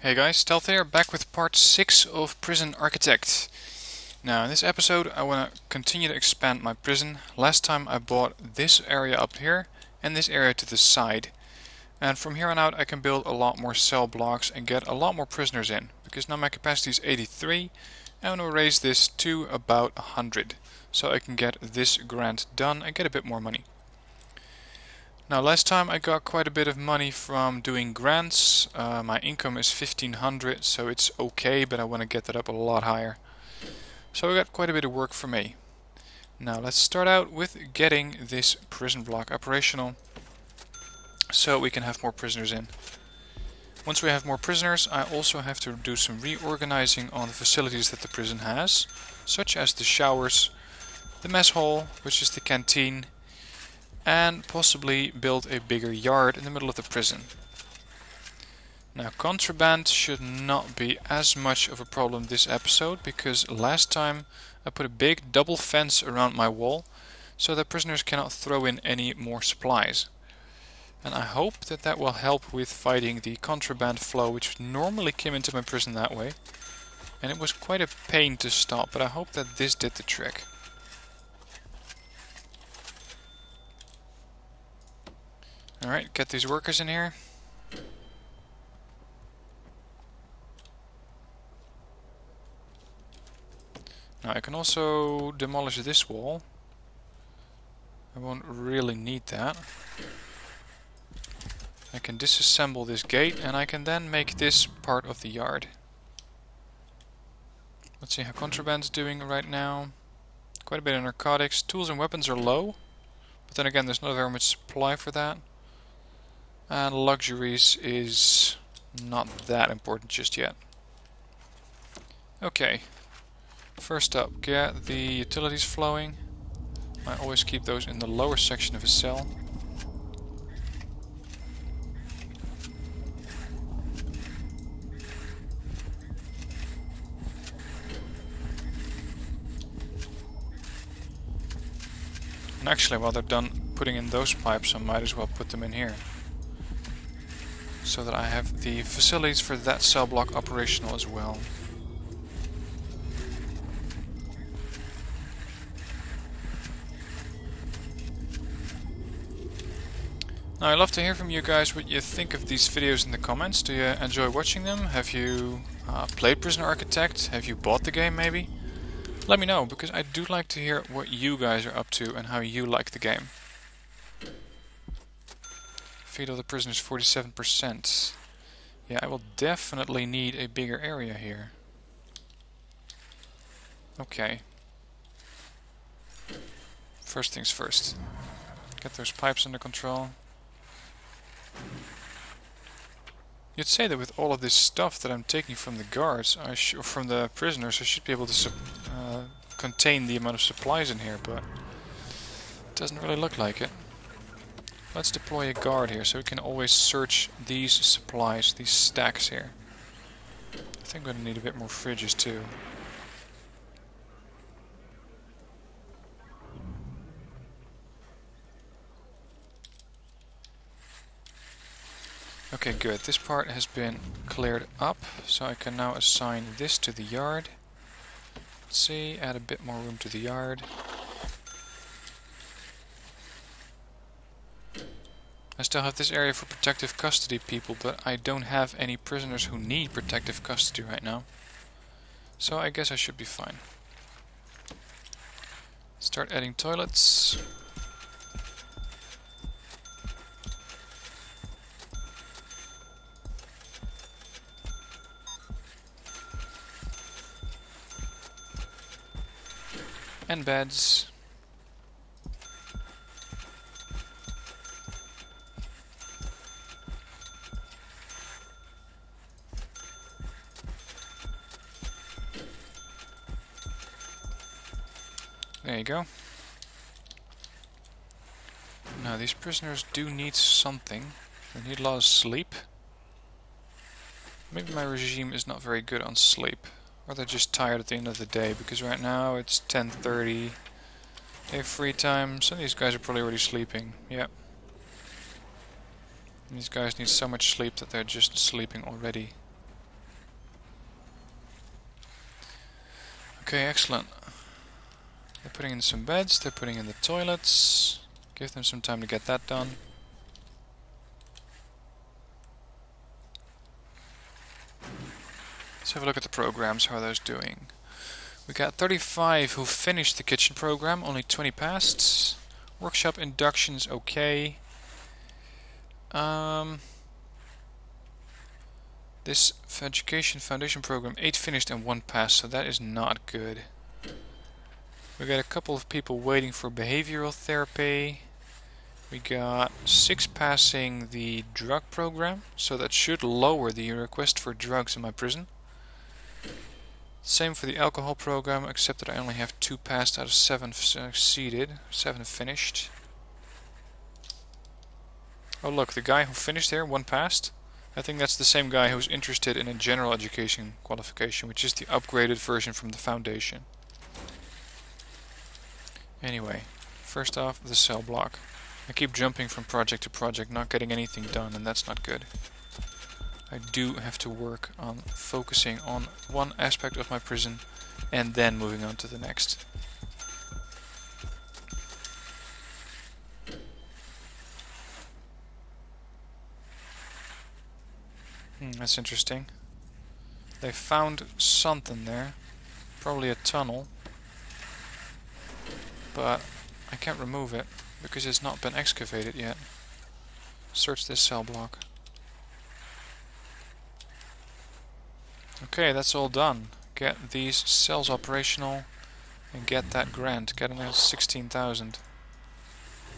Hey guys, Stealth here, back with part 6 of Prison Architect. Now in this episode I want to continue to expand my prison. Last time I bought this area up here and this area to the side. And from here on out I can build a lot more cell blocks and get a lot more prisoners in. Because now my capacity is 83, I want to raise this to about 100. So I can get this grant done and get a bit more money. Now last time I got quite a bit of money from doing grants. My income is 1500, so it's okay, but I want to get that up a lot higher. So I got quite a bit of work for me. Now let's start out with getting this prison block operational so we can have more prisoners in. Once we have more prisoners, I also have to do some reorganizing on the facilities that the prison has, such as the showers, the mess hall, which is the canteen, and possibly build a bigger yard in the middle of the prison. Now contraband should not be as much of a problem this episode, because last time I put a big double fence around my wall so that prisoners cannot throw in any more supplies. And I hope that that will help with fighting the contraband flow, which normally came into my prison that way. And it was quite a pain to stop, but I hope that this did the trick. Alright, get these workers in here. Now I can also demolish this wall. I won't really need that. I can disassemble this gate and I can then make this part of the yard. Let's see how contraband's doing right now. Quite a bit of narcotics. Tools and weapons are low, but then again there's not very much supply for that. And luxuries is not that important just yet. Okay, first up, get the utilities flowing. I always keep those in the lower section of a cell. And actually, while they're done putting in those pipes, I might as well put them in here, so that I have the facilities for that cell block operational as well. Now I'd love to hear from you guys what you think of these videos in the comments. Do you enjoy watching them? Have you played Prison Architect? Have you bought the game maybe? Let me know, because I do like to hear what you guys are up to and how you like the game. Feed of the prisoners 47%. Yeah, I will definitely need a bigger area here. Okay. First things first. Get those pipes under control. You'd say that with all of this stuff that I'm taking from the guards, or from the prisoners, I should be able to contain the amount of supplies in here, but it doesn't really look like it. Let's deploy a guard here so we can always search these supplies, these stacks here. I think I'm going to need a bit more fridges too. Okay, good. This part has been cleared up, so I can now assign this to the yard. Let's see, add a bit more room to the yard. I still have this area for protective custody people, but I don't have any prisoners who need protective custody right now. So I guess I should be fine. Start adding toilets. And beds. There you go. Now these prisoners do need something. They need a lot of sleep. Maybe my regime is not very good on sleep. Or they're just tired at the end of the day, because right now it's 10:30. They have free time. Some of these guys are probably already sleeping. Yep. These guys need so much sleep that they're just sleeping already. Okay, excellent. They're putting in some beds, they're putting in the toilets. Give them some time to get that done. Let's have a look at the programs, how are those doing. We got 35 who finished the kitchen program, only 20 passed. Workshop inductions, okay. This education foundation program, 8 finished and 1 passed, so that is not good. We got a couple of people waiting for behavioral therapy. We got 6 passing the drug program, so that should lower the request for drugs in my prison. Same for the alcohol program, except that I only have 2 passed out of 7 succeeded, 7 finished. Oh look, the guy who finished there, 1 passed. I think that's the same guy who's interested in a general education qualification, which is the upgraded version from the foundation. Anyway, first off, the cell block. I keep jumping from project to project, not getting anything done, and that's not good. I do have to work on focusing on one aspect of my prison and then moving on to the next. That's interesting. They found something there, probably a tunnel, but I can't remove it because it's not been excavated yet. Search this cell block. Okay, that's all done. Get these cells operational and get that grant. Get another 16,000.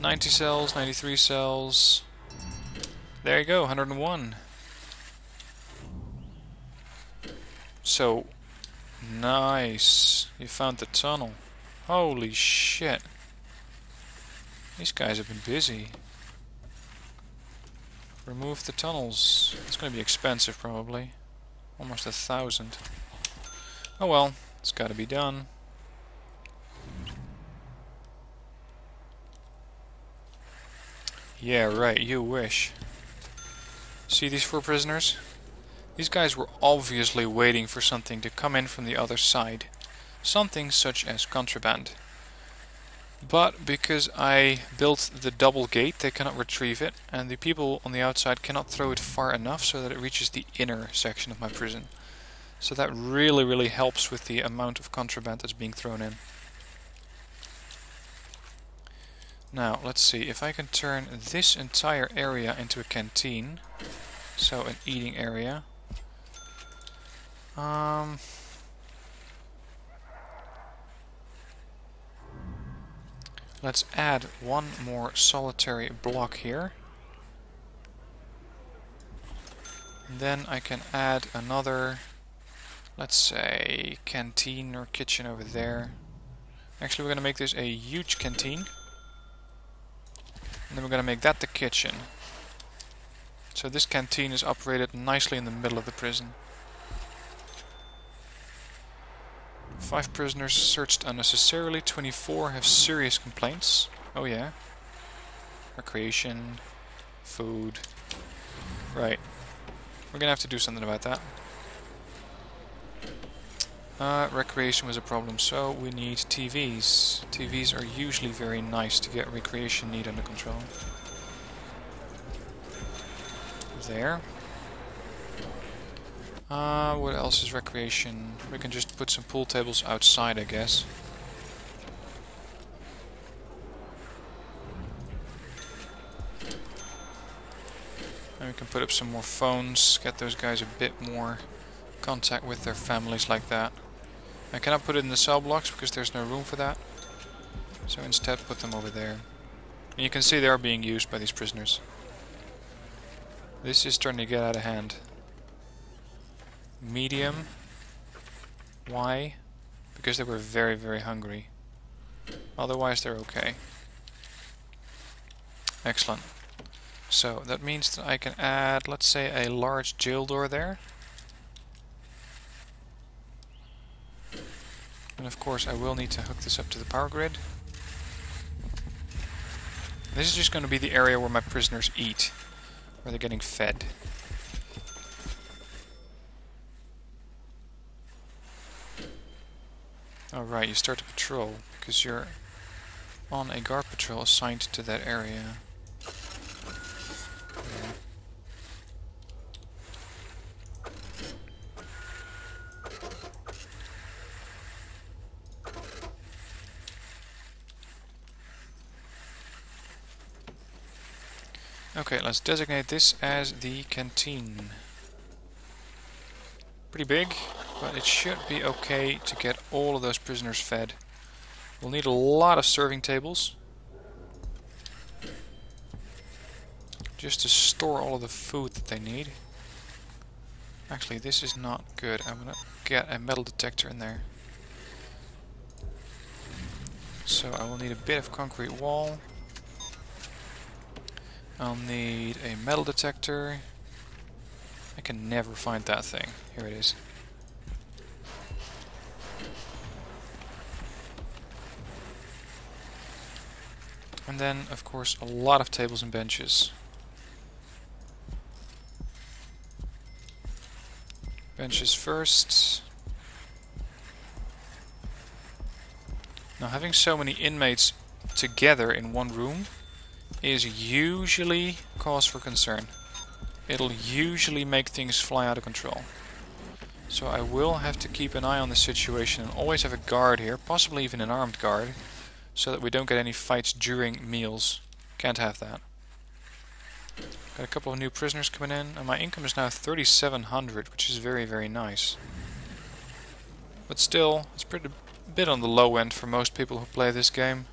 90 cells, 93 cells. There you go, 101. So, nice. You found the tunnel. Holy shit. These guys have been busy. Remove the tunnels. It's going to be expensive probably. Almost 1,000. Oh well, it's got to be done. Yeah, right, you wish. See these 4 prisoners? These guys were obviously waiting for something to come in from the other side. Something such as contraband. But because I built the double gate, they cannot retrieve it, and the people on the outside cannot throw it far enough so that it reaches the inner section of my prison. So that really helps with the amount of contraband that's being thrown in. Now, let's see if I can turn this entire area into a canteen. So, an eating area. Let's add 1 more solitary block here. And then I can add another, let's say, canteen or kitchen over there. Actually, we're going to make this a huge canteen. And then we're going to make that the kitchen. So this canteen is operated nicely in the middle of the prison. 5 prisoners searched unnecessarily, 24 have serious complaints. Oh yeah. Recreation, food. Right. We're gonna have to do something about that. Recreation was a problem, so we need TVs. TVs are usually very nice to get recreation need under control. There. What else is recreation? We can just put some pool tables outside, I guess. And we can put up some more phones, get those guys a bit more contact with their families like that. I cannot put it in the cell blocks because there's no room for that. So instead put them over there. And you can see they are being used by these prisoners. This is starting to get out of hand. Medium. Why? Because they were very hungry. Otherwise they're okay. Excellent. So that means that I can add, let's say, a large jail door there. And of course I will need to hook this up to the power grid. This is just going to be the area where my prisoners eat, where they're getting fed. Alright, you start to patrol because you're on a guard patrol assigned to that area. Okay, let's designate this as the canteen. Pretty big, but it should be okay to get all of those prisoners fed. We'll need a lot of serving tables, just to store all of the food that they need. Actually, this is not good. I'm gonna get a metal detector in there. So I will need a bit of concrete wall. I'll need a metal detector. I can never find that thing. Here it is. And then, of course, a lot of tables and benches. Benches first. Now, having so many inmates together in one room is usually cause for concern. It'll usually make things fly out of control. So I will have to keep an eye on the situation and always have a guard here, possibly even an armed guard, so that we don't get any fights during meals. Can't have that. Got a couple of new prisoners coming in, and my income is now 3,700, which is very, very nice. But still, it's pretty bit on the low end for most people who play this game.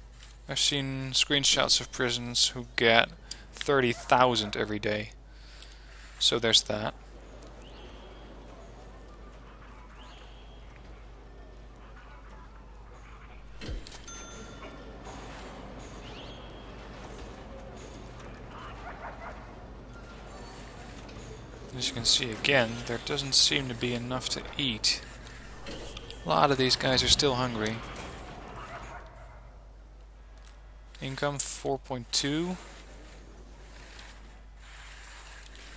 I've seen screenshots of prisons who get 30,000 every day. So there's that. As you can see again, there doesn't seem to be enough to eat. A lot of these guys are still hungry. Income 4.2.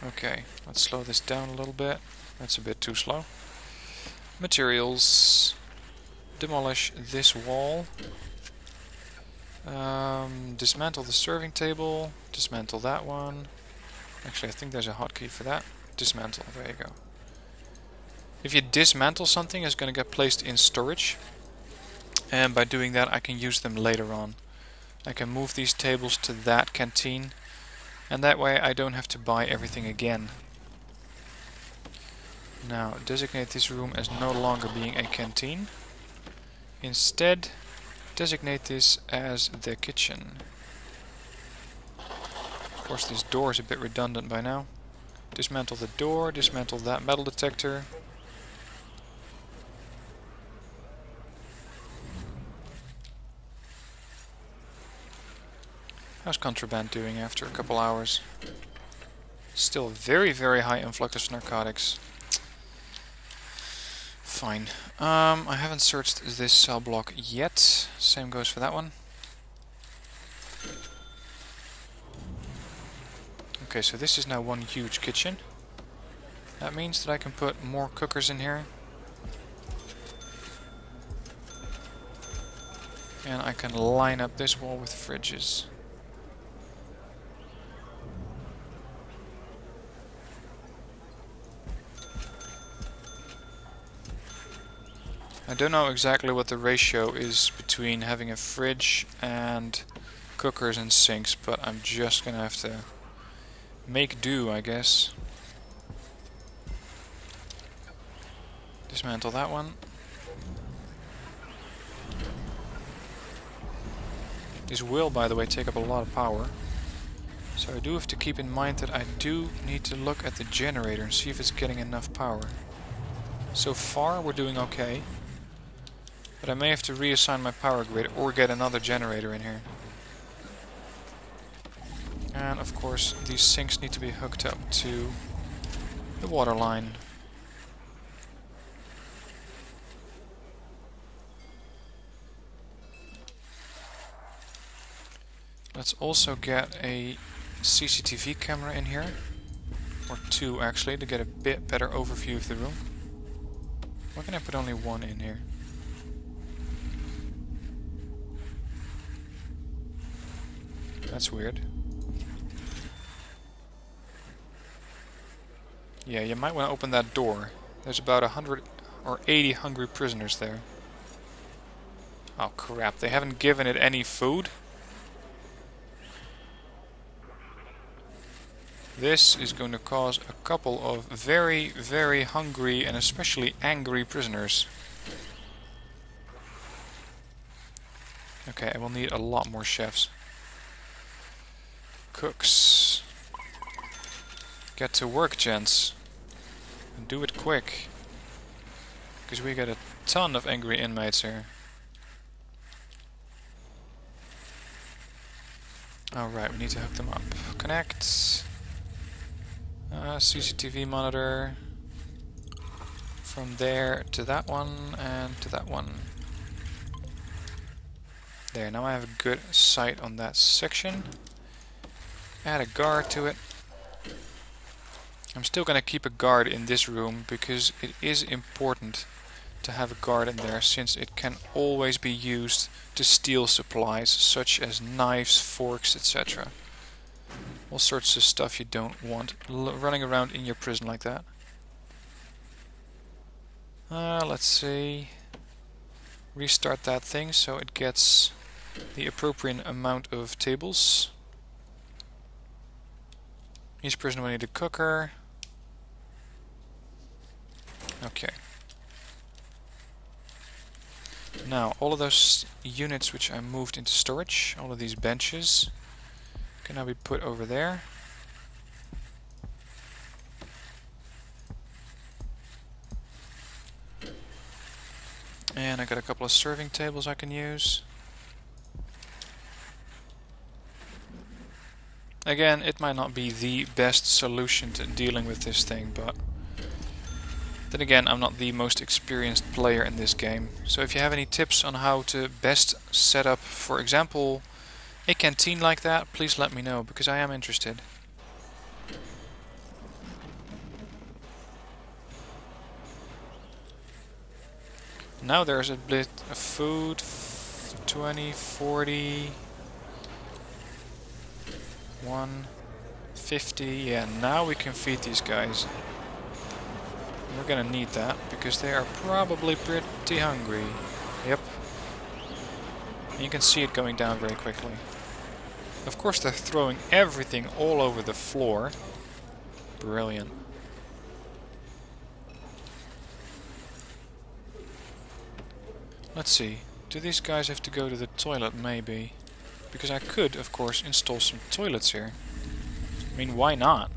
Okay, let's slow this down a little bit. That's a bit too slow. Materials. Demolish this wall. Dismantle the serving table. Dismantle that one. Actually, I think there's a hotkey for that. Dismantle. There you go. If you dismantle something, it's going to get placed in storage. And by doing that, I can use them later on. I can move these tables to that canteen. And that way I don't have to buy everything again. Now, designate this room as no longer being a canteen. Instead, designate this as the kitchen. Of course, this door is a bit redundant by now. Dismantle the door, dismantle that metal detector. How's contraband doing after a couple hours? Still very, very high influx of narcotics. Fine. I haven't searched this cell block yet. Same goes for that one. Okay, so this is now one huge kitchen. That means that I can put more cookers in here. And I can line up this wall with fridges. I don't know exactly what the ratio is between having a fridge and cookers and sinks, but I'm just gonna have to make do, I guess. Dismantle that one. This will, by the way, take up a lot of power. So I do have to keep in mind that I do need to look at the generator and see if it's getting enough power. So far we're doing okay. But I may have to reassign my power grid or get another generator in here. And of course these sinks need to be hooked up to the water line. Let's also get a CCTV camera in here. Or two actually, to get a bit better overview of the room. Why can I put only one in here? That's weird. Yeah, you might want to open that door. There's about 100 or 80 hungry prisoners there. Oh crap, they haven't given it any food? This is going to cause a couple of very, very hungry and especially angry prisoners. Okay, I will need a lot more chefs. Cooks. Get to work, gents. And do it quick. Because we got a ton of angry inmates here. Alright, we need to hook them up. Connect. CCTV monitor. From there to that one and to that one. There, now I have a good sight on that section. Add a guard to it. I'm still going to keep a guard in this room because it is important to have a guard in there, since it can always be used to steal supplies such as knives, forks, etc. All sorts of stuff you don't want running around in your prison like that. Let's see. Restart that thing so it gets the appropriate amount of tables. Each prison will need a cooker. Okay. Now, all of those units which I moved into storage, all of these benches, can now be put over there. And I got a couple of serving tables I can use. Again, it might not be the best solution to dealing with this thing, but then again, I'm not the most experienced player in this game. So if you have any tips on how to best set up, for example, a canteen like that, please let me know, because I am interested. Now there's a bit of food, 20, 40, 150, yeah, now we can feed these guys. We're gonna need that, because they are probably pretty hungry. Yep. And you can see it going down very quickly. Of course they're throwing everything all over the floor. Brilliant. Let's see. Do these guys have to go to the toilet? Maybe. Because I could, of course, install some toilets here. I mean, why not?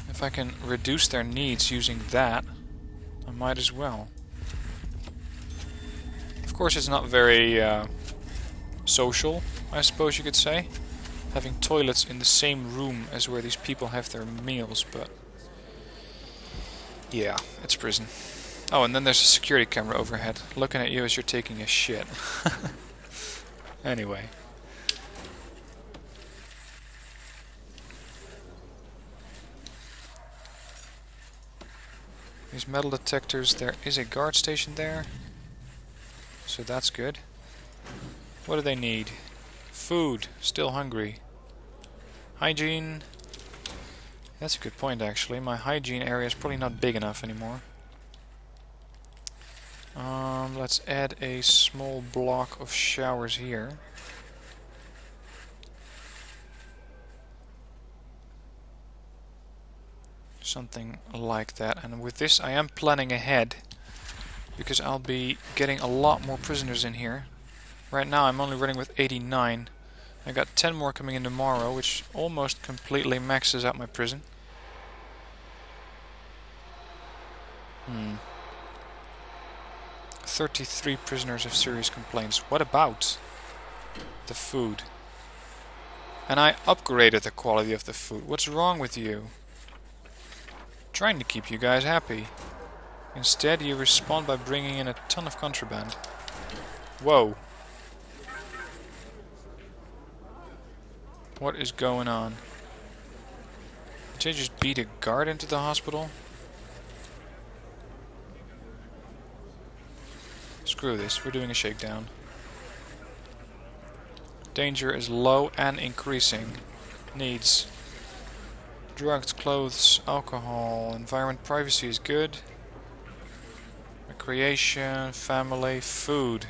If I can reduce their needs using that, I might as well. Of course, it's not very social, I suppose you could say, having toilets in the same room as where these people have their meals, but yeah, it's prison. Oh, and then there's a security camera overhead, looking at you as you're taking a shit. Anyway. These metal detectors, there is a guard station there. So that's good. What do they need? Food, still hungry. Hygiene. That's a good point actually. My hygiene area is probably not big enough anymore. Let's add a small block of showers here. Something like that. And with this I am planning ahead, because I'll be getting a lot more prisoners in here. Right now I'm only running with 89. I got 10 more coming in tomorrow, which almost completely maxes out my prison. 33 prisoners have serious complaints. What about the food? And I upgraded the quality of the food. What's wrong with you? Trying to keep you guys happy. Instead you respond by bringing in a ton of contraband. Whoa. What is going on? Did you just beat a guard into the hospital? Screw this, we're doing a shakedown. Danger is low and increasing. Needs. Drugs, clothes, alcohol, environment, privacy is good. Recreation, family, food.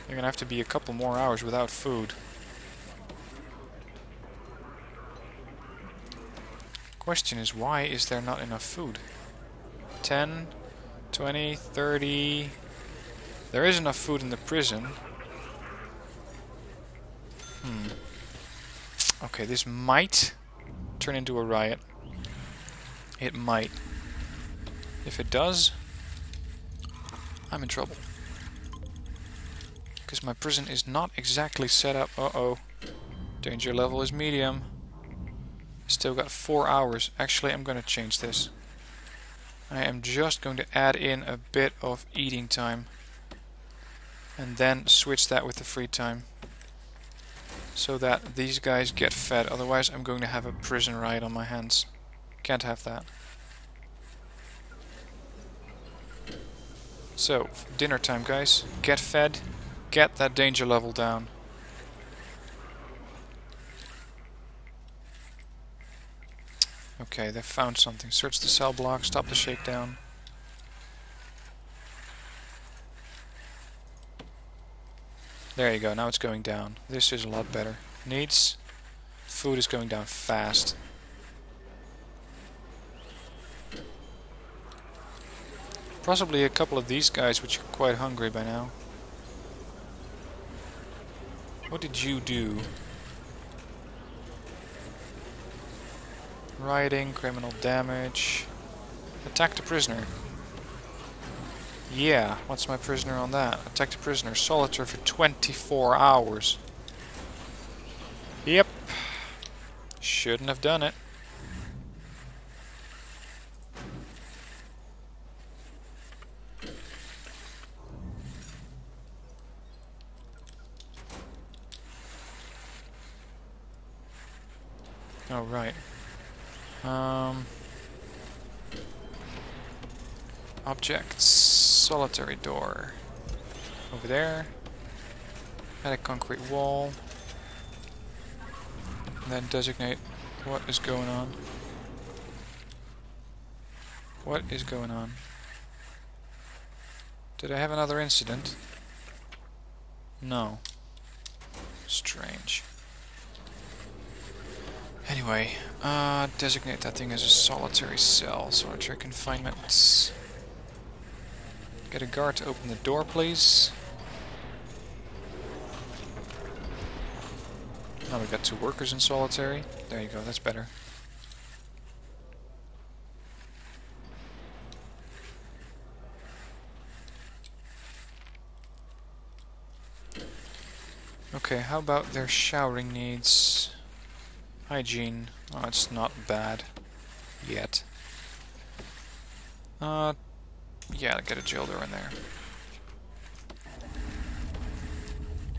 You're gonna have to be a couple more hours without food. Question is, why is there not enough food? 10, 20, 30... There is enough food in the prison. Okay, this might turn into a riot. It might. If it does, I'm in trouble. Because my prison is not exactly set up. Uh-oh. Danger level is medium. Still got 4 hours. Actually, I'm going to change this. I am just going to add in a bit of eating time. And then switch that with the free time. So that these guys get fed. Otherwise, I'm going to have a prison riot on my hands. Can't have that. So, dinner time, guys. Get fed. Get that danger level down. Okay, they found something. Search the cell block. Stop the shakedown. There you go, now it's going down. This is a lot better. Needs. Food is going down fast. Possibly a couple of these guys which are quite hungry by now. What did you do? Rioting, criminal damage. Attack the prisoner. Yeah, what's my prisoner on that? Attack the prisoner. Solitaire for 24 hours. Yep. Shouldn't have done it. Oh, right. Objects. Solitary door. Over there. Add a concrete wall. And then designate what is going on. What is going on? Did I have another incident? No. Strange. Anyway, designate that thing as a solitary cell. Solitary confinement. Get a guard to open the door, please. Now we got 2 workers in solitary. There you go, that's better. Okay, how about their showering needs? Hygiene. Oh, it's not bad. Yet. Yeah, get a jail door in there.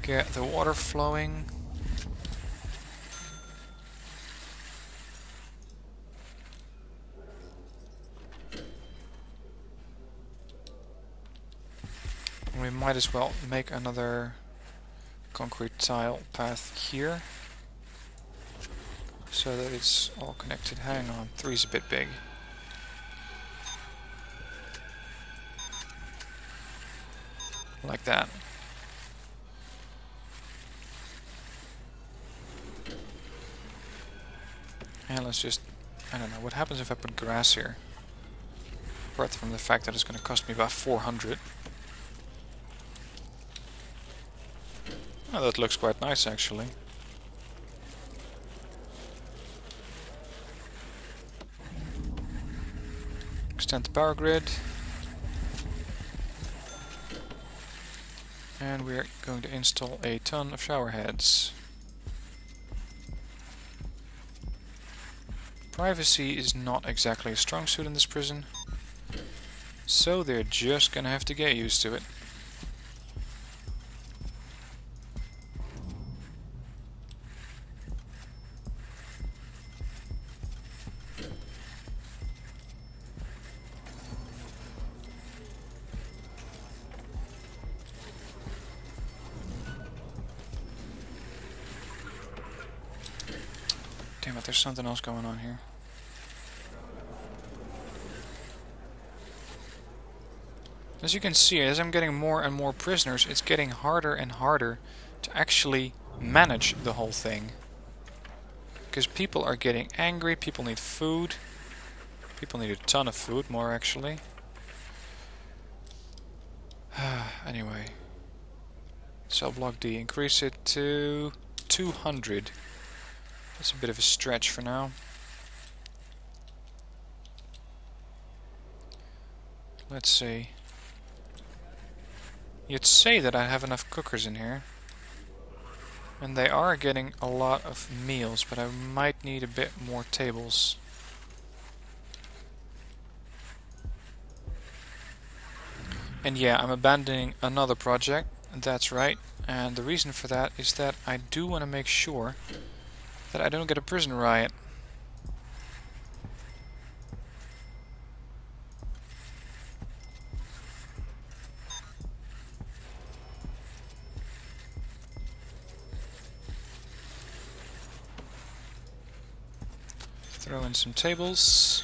Get the water flowing. We might as well make another concrete tile path here. So that it's all connected. Hang on, 3's a bit big. Like that. And let's just, I don't know, what happens if I put grass here? Apart from the fact that it's going to cost me about 400. Oh, that looks quite nice actually. Extend the power grid. And we're going to install a ton of shower heads. Privacy is not exactly a strong suit in this prison, so they're just gonna have to get used to it. it, there's something else going on here. As you can see, as I'm getting more and more prisoners, it's getting harder and harder to actually manage the whole thing. Because people are getting angry, people need food. People need a ton of food, more actually. Anyway. Cell block D, increase it to 200. That's a bit of a stretch for now. Let's see. You'd say that I have enough cookers in here. And they are getting a lot of meals, but I might need a bit more tables. And yeah, I'm abandoning another project. That's right. And the reason for that is that I do want to make sure that I don't get a prison riot. Throw in some tables.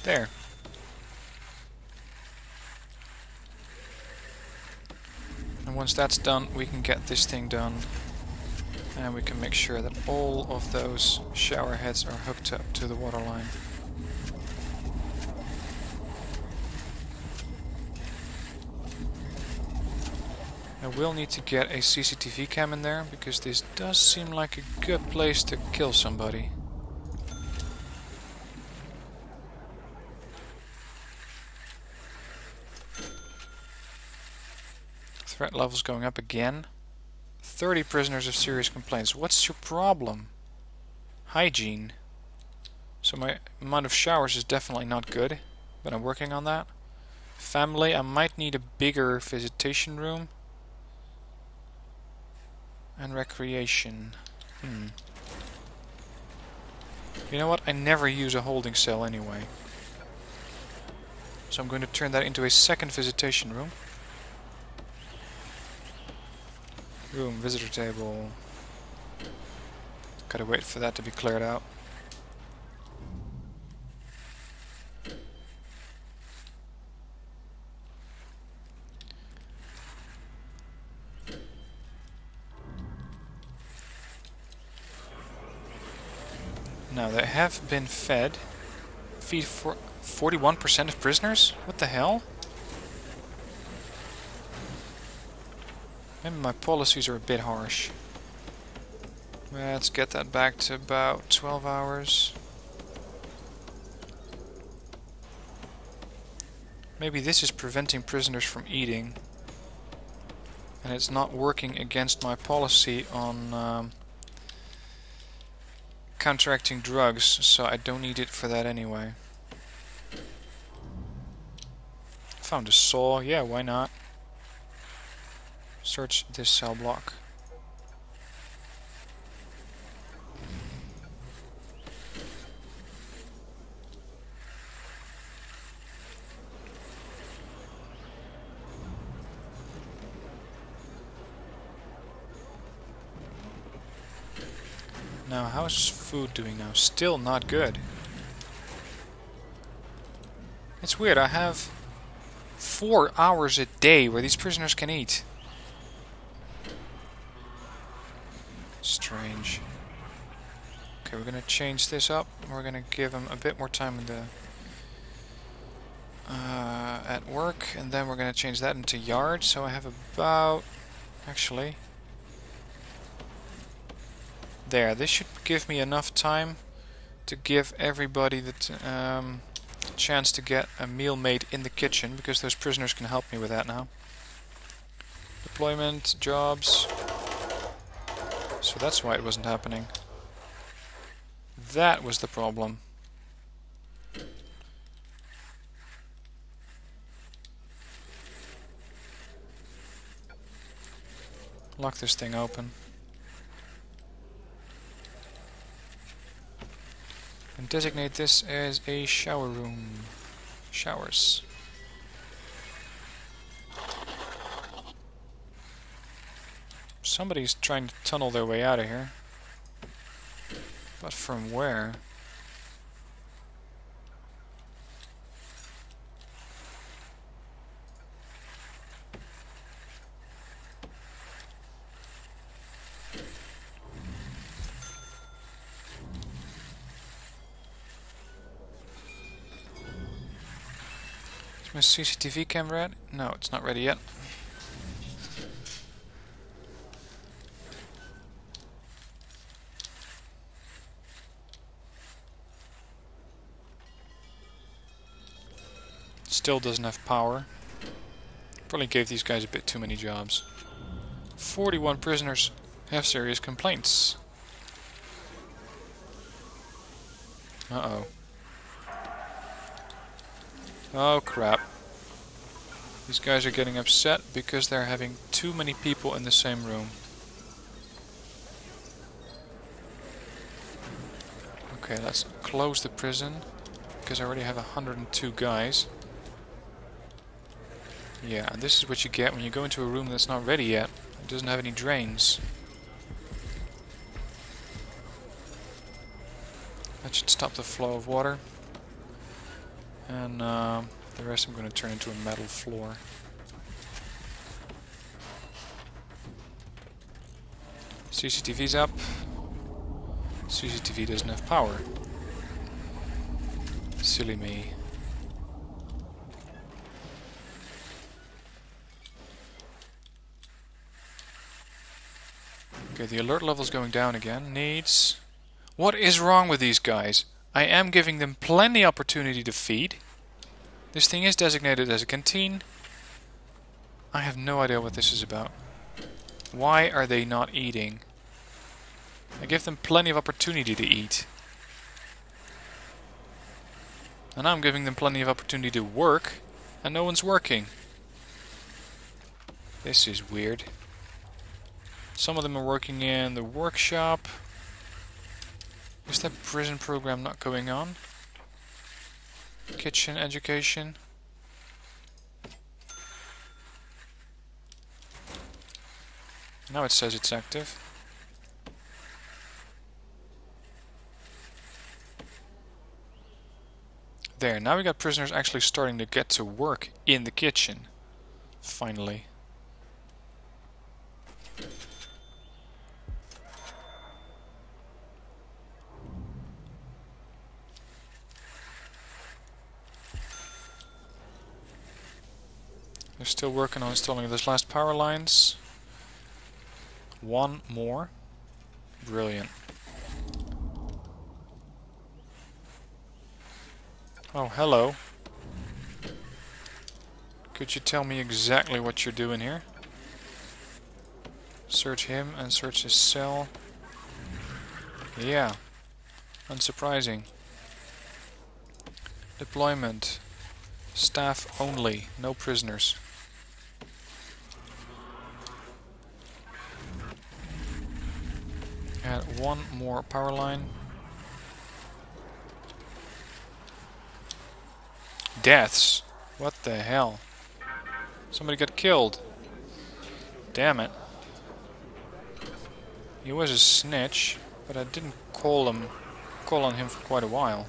There. And once that's done, we can get this thing done. And we can make sure that all of those shower heads are hooked up to the water line. I will need to get a CCTV cam in there, because this does seem like a good place to kill somebody. Threat levels going up again. 30 prisoners have serious complaints. What's your problem? Hygiene. So my amount of showers is definitely not good, but I'm working on that. Family, I might need a bigger visitation room. And recreation. You know what? I never use a holding cell anyway. So I'm going to turn that into a second visitation room. Room, visitor table. Gotta wait for that to be cleared out. Now they have been fed. Feed for 41% of prisoners? What the hell? Maybe my policies are a bit harsh. Let's get that back to about 12 hours. Maybe this is preventing prisoners from eating. And it's not working against my policy on counteracting drugs, so I don't need it for that anyway. Found a saw, yeah, why not? Search this cell block. Now, how's food doing now? Still not good. It's weird, I have 4 hours a day where these prisoners can eat. Strange. Okay, we're gonna change this up. We're gonna give them a bit more time in the at work, and then we're gonna change that into yard. So I have about, actually, there. This should give me enough time to give everybody the chance to get a meal made in the kitchen, because those prisoners can help me with that now. Deployment, jobs. So that's why it wasn't happening. That was the problem. Lock this thing open. And designate this as a shower room. Showers. Somebody's trying to tunnel their way out of here. But from where? Is my CCTV camera ready? No, it's not ready yet. Still doesn't have power. Probably gave these guys a bit too many jobs. 41 prisoners have serious complaints. Uh-oh. Oh crap. These guys are getting upset because they're having too many people in the same room. Okay, let's close the prison, because I already have 102 guys. Yeah, and this is what you get when you go into a room that's not ready yet. It doesn't have any drains. That should stop the flow of water. And the rest I'm going to turn into a metal floor. CCTV's up. CCTV doesn't have power. Silly me. Okay, the alert level's going down again. Needs... What is wrong with these guys? I am giving them plenty opportunity to feed. This thing is designated as a canteen. I have no idea what this is about. Why are they not eating? I give them plenty of opportunity to eat. And now I'm giving them plenty of opportunity to work, and no one's working. This is weird. Some of them are working in the workshop. Is that prison program not going on? Kitchen education. Now it says it's active. There, now we got prisoners actually starting to get to work in the kitchen. Finally. They're still working on installing those last power lines. One more. Brilliant. Oh, hello. Could you tell me exactly what you're doing here? Search him and search his cell. Yeah. Unsurprising. Deployment. Staff only. No prisoners. Add one more power line. Deaths. What the hell? Somebody got killed. Damn it. He was a snitch, but I didn't call on him for quite a while.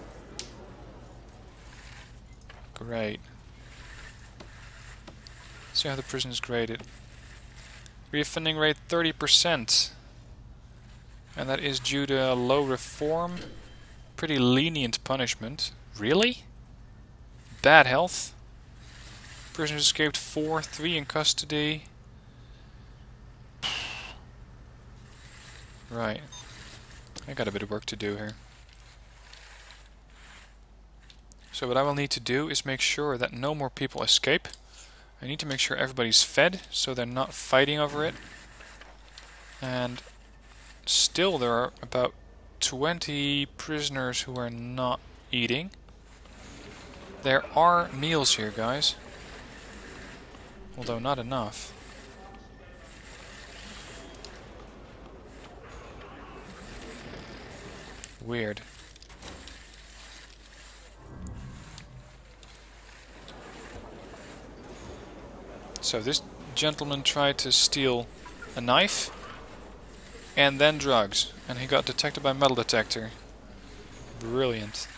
Great. Let's see how the prison is graded. Reoffending rate 30%. And that is due to low reform. Pretty lenient punishment. Really? Bad health. Prisoners escaped 4, 3 in custody. Right. I got a bit of work to do here. So what I will need to do is make sure that no more people escape. I need to make sure everybody's fed, so they're not fighting over it. And still there are about 20 prisoners who are not eating. There are meals here, guys. Although not enough. Weird. So this gentleman tried to steal a knife and then drugs, and he got detected by a metal detector. Brilliant.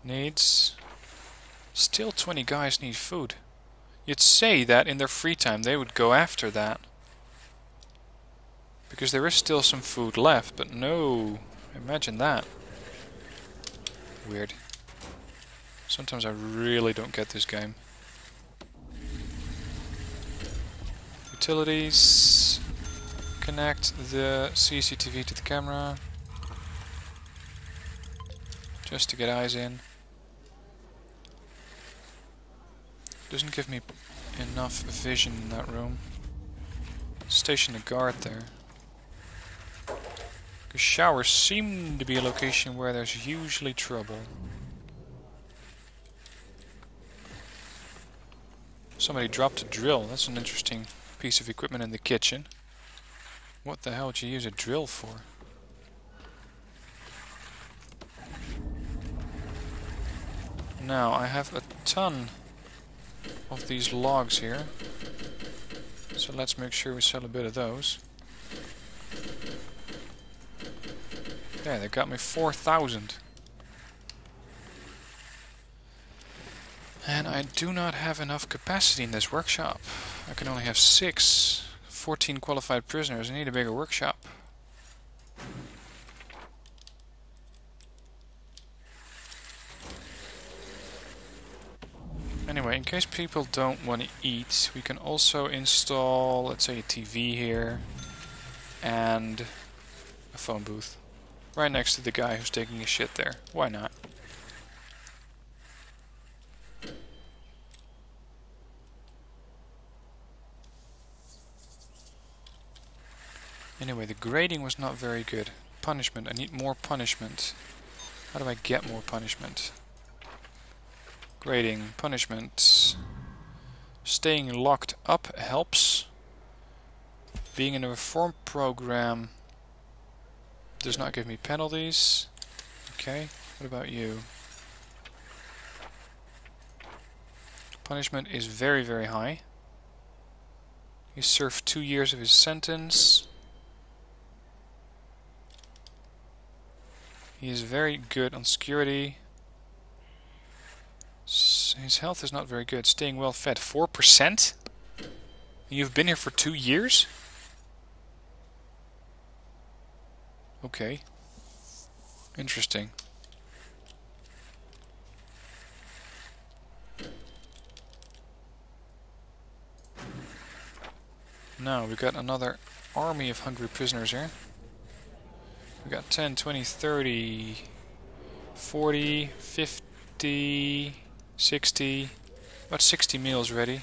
Needs... Still 20 guys need food. You'd say that in their free time they would go after that. Because there is still some food left, but no. Imagine that. Weird. Sometimes I really don't get this game. Utilities. Connect the CCTV to the camera. Just to get eyes in. Doesn't give me enough vision in that room. Station a guard there. The showers seem to be a location where there's usually trouble. Somebody dropped a drill. That's an interesting piece of equipment in the kitchen. What the hell would you use a drill for? Now, I have a ton of these logs here. So let's make sure we sell a bit of those. Yeah, they got me 4,000. And I do not have enough capacity in this workshop. I can only have 14 qualified prisoners. I need a bigger workshop. Anyway, in case people don't want to eat, we can also install, let's say, a TV here and a phone booth right next to the guy who's taking his shit there. Why not? Anyway, the grading was not very good. Punishment. I need more punishment. How do I get more punishment? Grading. Punishment. Staying locked up helps. Being in a reform program does not give me penalties. Okay, what about you? Punishment is very, very high. He served 2 years of his sentence. He is very good on security. His health is not very good. Staying well fed. 4%? You've been here for 2 years? Okay. Interesting. Now we got another army of hungry prisoners here. We got 10, 20, 30, 40, 50, 60, about 60 meals ready.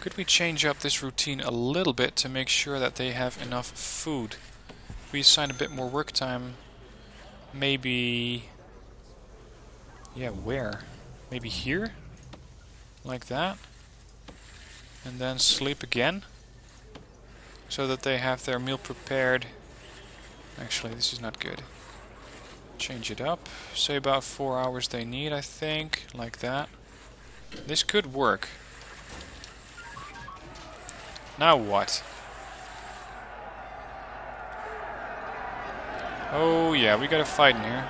Could we change up this routine a little bit to make sure that they have enough food? We assign a bit more work time. Maybe... yeah, where? Maybe here? Like that? And then sleep again? So that they have their meal prepared. Actually, this is not good. Change it up. Say about 4 hours they need, I think. Like that. This could work. Now what? Oh yeah, we gotta fight in here.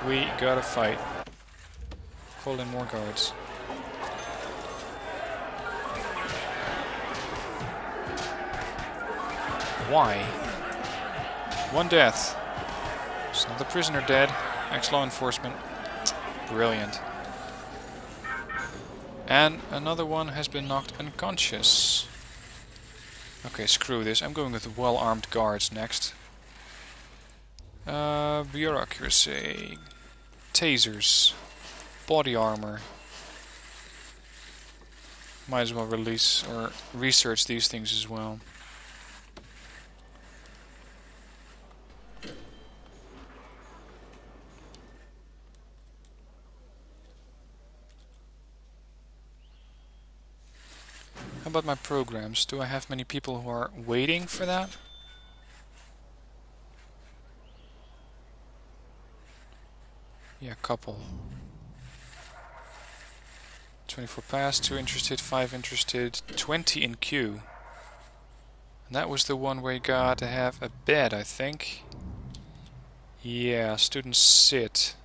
We gotta fight. Call in more guards. Why? One death. It's not the prisoner dead. Ex-law enforcement. Brilliant. And another one has been knocked unconscious. Okay, screw this. I'm going with well-armed guards next. Bureaucracy. Tasers. Body armor. Might as well release or research these things as well. How about my programs? Do I have many people who are waiting for that? Yeah, couple. 24 past, 2 interested, 5 interested, 20 in queue. And that was the one where you got to have a bed, I think. Yeah, students sit.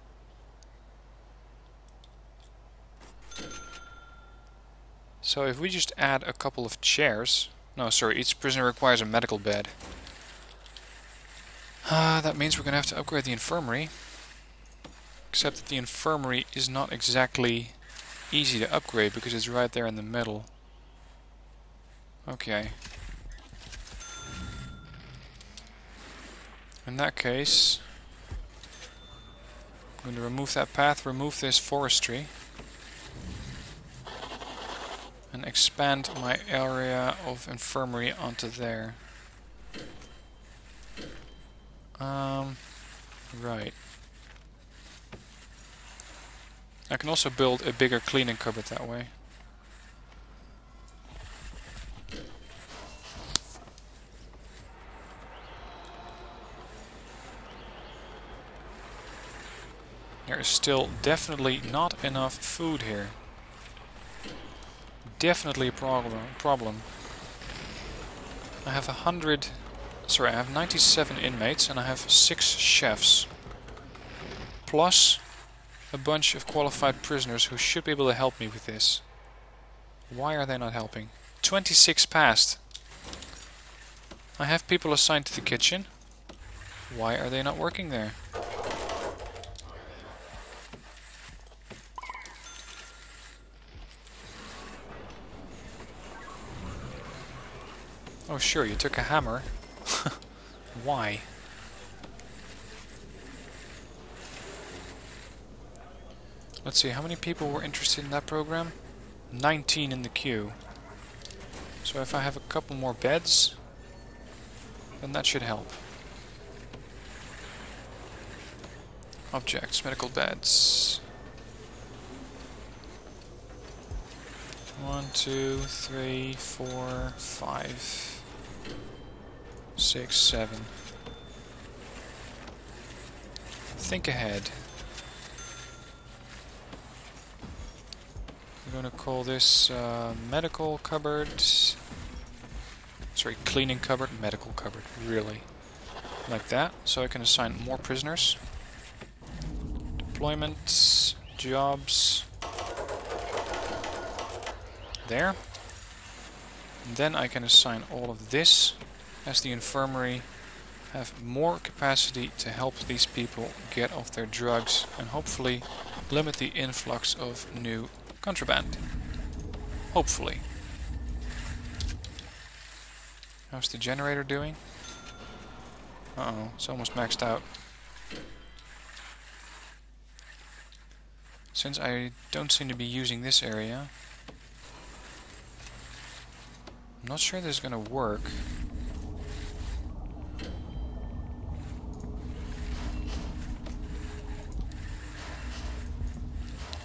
So if we just add a couple of chairs... No, sorry, each prisoner requires a medical bed. That means we're going to have to upgrade the infirmary. Except that the infirmary is not exactly easy to upgrade because it's right there in the middle. Okay. In that case, I'm going to remove that path, remove this forestry, and expand my area of infirmary onto there. Right. I can also build a bigger cleaning cupboard that way. There is still definitely not enough food here. Definitely a problem. I have 97 inmates and I have 6 chefs. Plus a bunch of qualified prisoners who should be able to help me with this. Why are they not helping? 26 passed. I have people assigned to the kitchen. Why are they not working there? Oh sure, you took a hammer. Why? Let's see, how many people were interested in that program? 19 in the queue. So if I have a couple more beds, then that should help. Objects, medical beds. 1, 2, 3, 4, 5, 6, 7. Think ahead. I'm going to call this medical cupboard. Sorry, cleaning cupboard, medical cupboard, really. Like that, so I can assign more prisoners. Deployments, jobs. There. And then I can assign all of this as the infirmary, have more capacity to help these people get off their drugs and hopefully limit the influx of new contraband. Hopefully. How's the generator doing? Uh-oh, it's almost maxed out. Since I don't seem to be using this area, I'm not sure this is gonna work.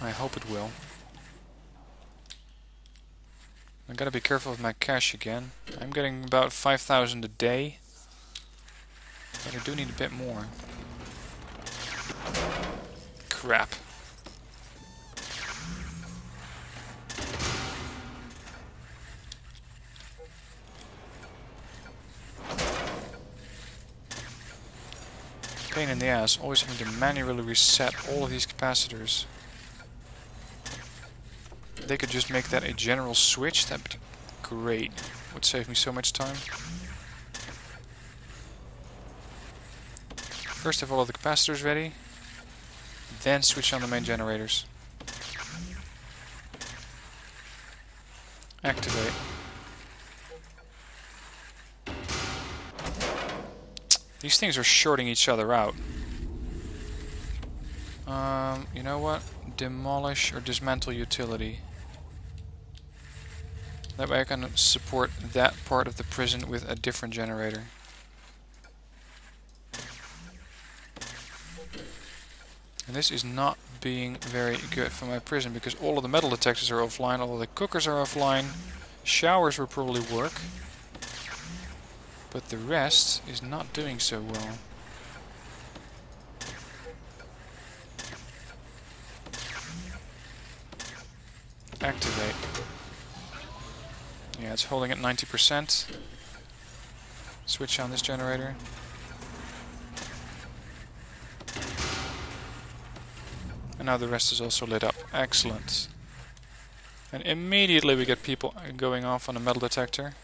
I hope it will. I gotta be careful with my cash again. I'm getting about 5,000 a day, but I do need a bit more. Crap. Pain in the ass, always having to manually reset all of these capacitors. They could just make that a general switch, that'd be great. Would save me so much time. First have all of the capacitors ready, then switch on the main generators. Activate. These things are shorting each other out. You know what? Demolish or dismantle utility. That way I can support that part of the prison with a different generator. And this is not being very good for my prison because all of the metal detectors are offline, all of the cookers are offline, showers will probably work, but the rest is not doing so well. activate. Yeah, it's holding at 90%. Switch on this generator. And now the rest is also lit up. Excellent. And immediately we get people going off on a metal detector.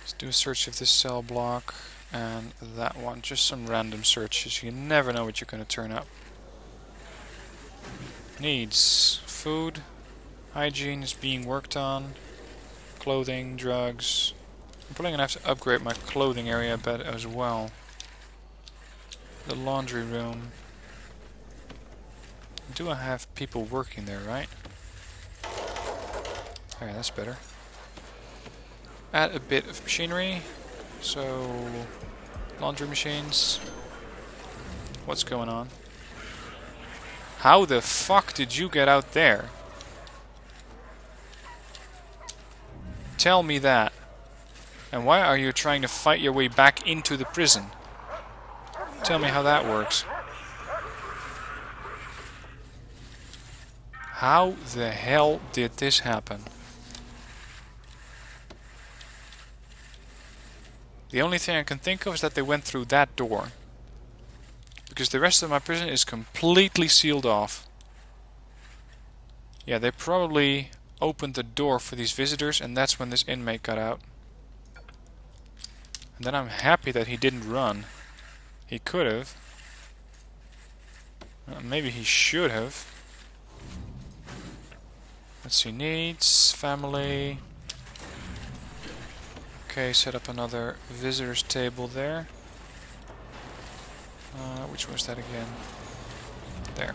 Let's do a search of this cell block and that one. Just some random searches. You never know what you're going to turn up. Needs. Food. Hygiene is being worked on. Clothing. Drugs. I'm probably going to have to upgrade my clothing area a bit as well. The laundry room. Do I have people working there, right? Okay, that's better. Add a bit of machinery. So, laundry machines. What's going on? How the fuck did you get out there? Tell me that. And why are you trying to fight your way back into the prison? Tell me how that works. How the hell did this happen? The only thing I can think of is that they went through that door. Because the rest of my prison is completely sealed off. Yeah, they probably opened the door for these visitors and that's when this inmate got out. And then I'm happy that he didn't run. He could have. Maybe he should have. Let's see, needs, family. Okay, set up another visitors table there. Which was that again? There.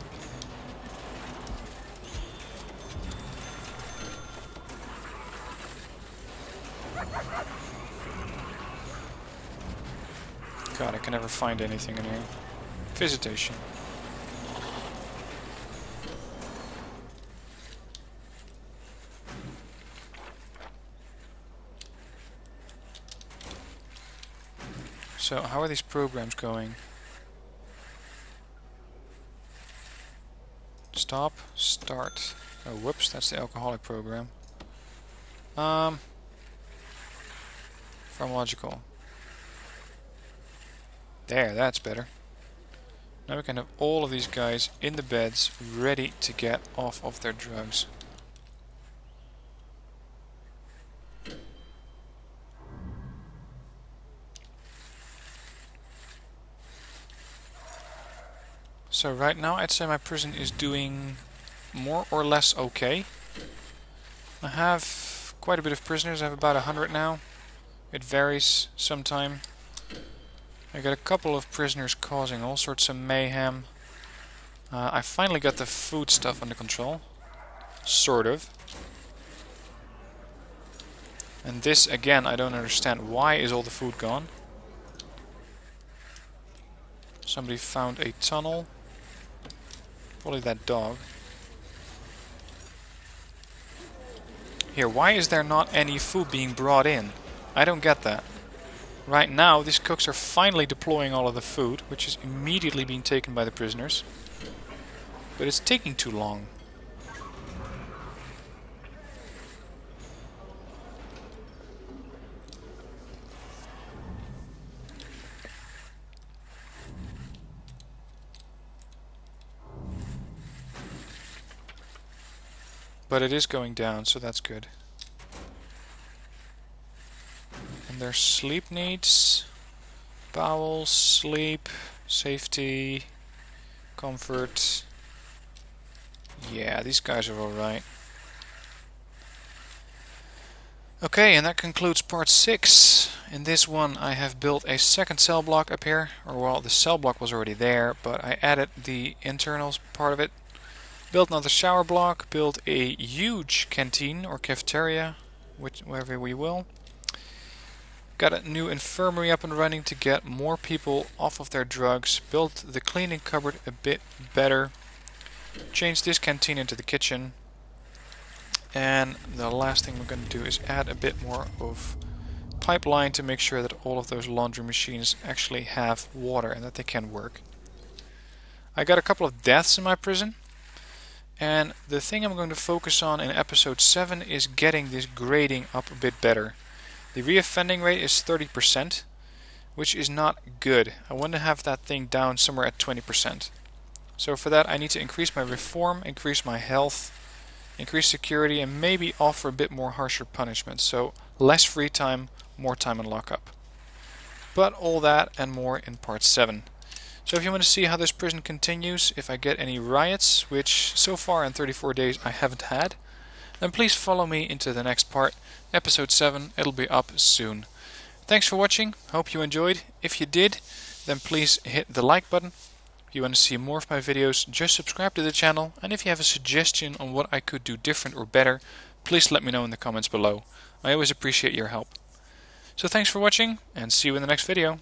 God, I can never find anything in here. Visitation. So, how are these programs going? Stop, start. Oh, whoops, that's the alcoholic program. Pharmacological. There, that's better. Now we can have all of these guys in the beds, ready to get off of their drugs. So right now I'd say my prison is doing more or less okay. I have quite a bit of prisoners. I have about 100 now. It varies sometime. I got a couple of prisoners causing all sorts of mayhem. I finally got the food stuff under control. Sort of. And this again, I don't understand. Why is all the food gone? Somebody found a tunnel. Probably that dog. Here, why is there not any food being brought in? I don't get that. Right now, these cooks are finally deploying all of the food, which is immediately being taken by the prisoners. But it's taking too long. But it is going down, so that's good. And their sleep needs. Bowels, sleep, safety, comfort. Yeah, these guys are alright. Okay, and that concludes part 6. In this one I have built a second cell block up here. Or well, the cell block was already there, but I added the internals part of it. Built another shower block, built a huge canteen or cafeteria, wherever we will. Got a new infirmary up and running to get more people off of their drugs. Built the cleaning cupboard a bit better. Changed this canteen into the kitchen. And the last thing we're going to do is add a bit more of pipeline to make sure that all of those laundry machines actually have water and that they can work. I got a couple of deaths in my prison. And the thing I'm going to focus on in episode 7 is getting this grading up a bit better. The reoffending rate is 30%, which is not good. I want to have that thing down somewhere at 20%. So for that I need to increase my reform, increase my health, increase security, and maybe offer a bit more harsher punishment. So less free time, more time in lockup. But all that and more in part 7. So if you want to see how this prison continues, if I get any riots, which so far in 34 days I haven't had, then please follow me into the next part, episode 7. It'll be up soon. Thanks for watching, hope you enjoyed. If you did, then please hit the like button. If you want to see more of my videos, just subscribe to the channel, and if you have a suggestion on what I could do different or better, please let me know in the comments below. I always appreciate your help. So thanks for watching, and see you in the next video.